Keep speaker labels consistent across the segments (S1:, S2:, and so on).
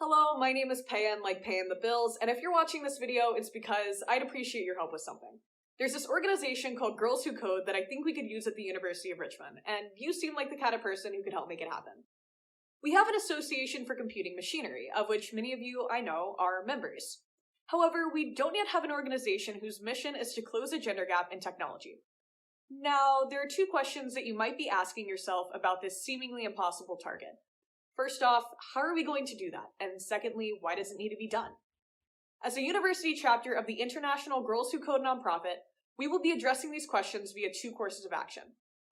S1: Hello, my name is Payan, like paying the bills, and if you're watching this video, it's because I'd appreciate your help with something. There's this organization called Girls Who Code that I think we could use at the University of Richmond, and you seem like the kind of person who could help make it happen. We have an association for computing machinery, of which many of you I know are members. However, we don't yet have an organization whose mission is to close a gender gap in technology. Now, there are two questions that you might be asking yourself about this seemingly impossible target. First off, how are we going to do that? And secondly, why does it need to be done? As a university chapter of the international Girls Who Code nonprofit, we will be addressing these questions via two courses of action: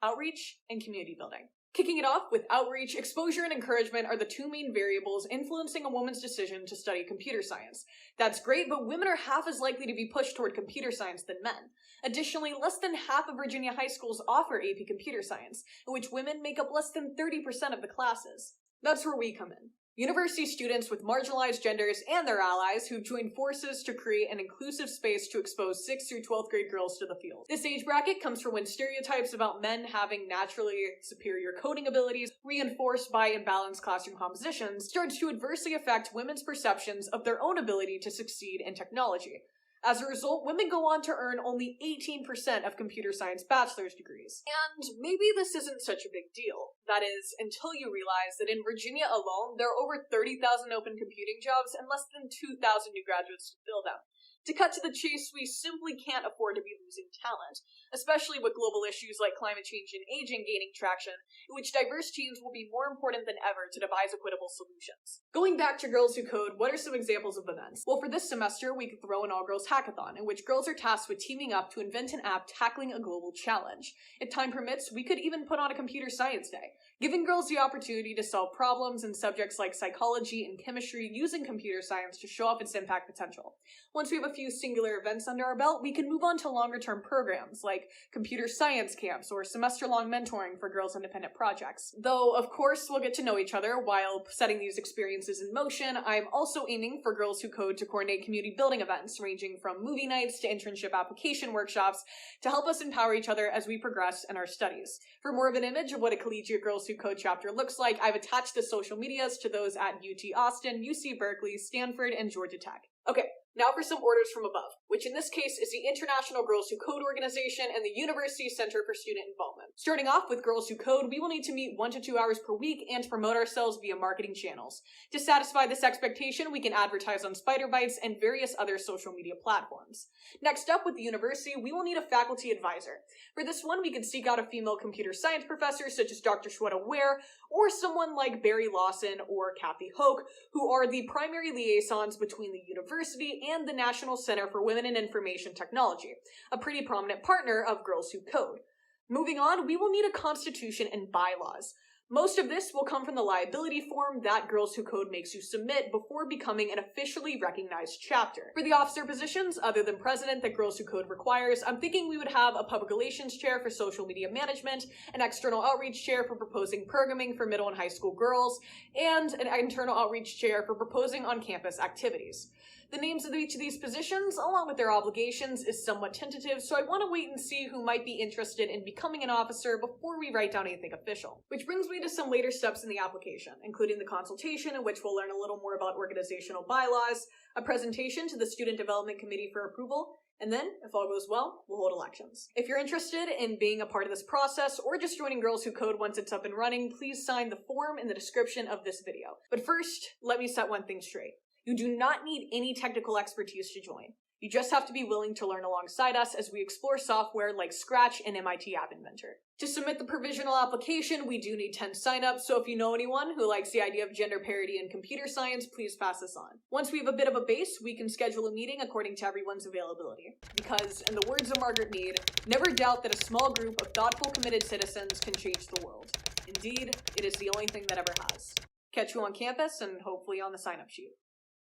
S1: outreach and community building. Kicking it off with outreach, exposure and encouragement are the two main variables influencing a woman's decision to study computer science. That's great, but women are half as likely to be pushed toward computer science than men. Additionally, less than half of Virginia high schools offer AP Computer Science, in which women make up less than 30% of the classes. That's where we come in. University students with marginalized genders and their allies who've joined forces to create an inclusive space to expose 6th through 12th grade girls to the field. This age bracket comes from when stereotypes about men having naturally superior coding abilities, reinforced by imbalanced classroom compositions, starts to adversely affect women's perceptions of their own ability to succeed in technology. As a result, women go on to earn only 18% of computer science bachelor's degrees. And maybe this isn't such a big deal. That is, until you realize that in Virginia alone, there are over 30,000 open computing jobs and less than 2,000 new graduates to fill them. To cut to the chase, we simply can't afford to be losing talent, especially with global issues like climate change and aging gaining traction, in which diverse teams will be more important than ever to devise equitable solutions. Going back to Girls Who Code, what are some examples of events? Well, for this semester, we could throw an all-girls hackathon, in which girls are tasked with teaming up to invent an app tackling a global challenge. If time permits, we could even put on a computer science day, giving girls the opportunity to solve problems in subjects like psychology and chemistry using computer science to show off its impact potential. Once we have a few singular events under our belt, we can move on to longer-term programs like computer science camps or semester-long mentoring for girls' independent projects. Though, of course, we'll get to know each other while setting these experiences in motion. I'm also aiming for Girls Who Code to coordinate community building events ranging from movie nights to internship application workshops to help us empower each other as we progress in our studies. For more of an image of what a collegiate Girls Who Code chapter looks like, I've attached the social medias to those at UT Austin, UC Berkeley, Stanford, and Georgia Tech. Okay. Now for some orders from above, which in this case is the International Girls Who Code organization and the University Center for Student Involvement. Starting off with Girls Who Code, we will need to meet 1 to 2 hours per week and to promote ourselves via marketing channels. To satisfy this expectation, we can advertise on Spider Bites and various other social media platforms. Next up, with the university, we will need a faculty advisor. For this one, we can seek out a female computer science professor such as Dr. Shweta Ware, or someone like Barry Lawson or Kathy Hoke, who are the primary liaisons between the university and the National Center for Women in Information Technology, a pretty prominent partner of Girls Who Code. Moving on, we will need a constitution and bylaws. Most of this will come from the liability form that Girls Who Code makes you submit before becoming an officially recognized chapter. For the officer positions, other than president, that Girls Who Code requires, I'm thinking we would have a public relations chair for social media management, an external outreach chair for proposing programming for middle and high school girls, and an internal outreach chair for proposing on-campus activities. The names of each of these positions, along with their obligations, is somewhat tentative, so I want to wait and see who might be interested in becoming an officer before we write down anything official. Which brings me to some later steps in the application, including the consultation, in which we'll learn a little more about organizational bylaws, a presentation to the Student Development Committee for approval, and then, if all goes well, we'll hold elections. If you're interested in being a part of this process, or just joining Girls Who Code once it's up and running, please sign the form in the description of this video. But first, let me set one thing straight. You do not need any technical expertise to join. You just have to be willing to learn alongside us as we explore software like Scratch and MIT App Inventor. To submit the provisional application, we do need 10 signups, so if you know anyone who likes the idea of gender parity in computer science, please pass this on. Once we have a bit of a base, we can schedule a meeting according to everyone's availability. Because, in the words of Margaret Mead, never doubt that a small group of thoughtful, committed citizens can change the world. Indeed, it is the only thing that ever has. Catch you on campus and hopefully on the sign-up sheet.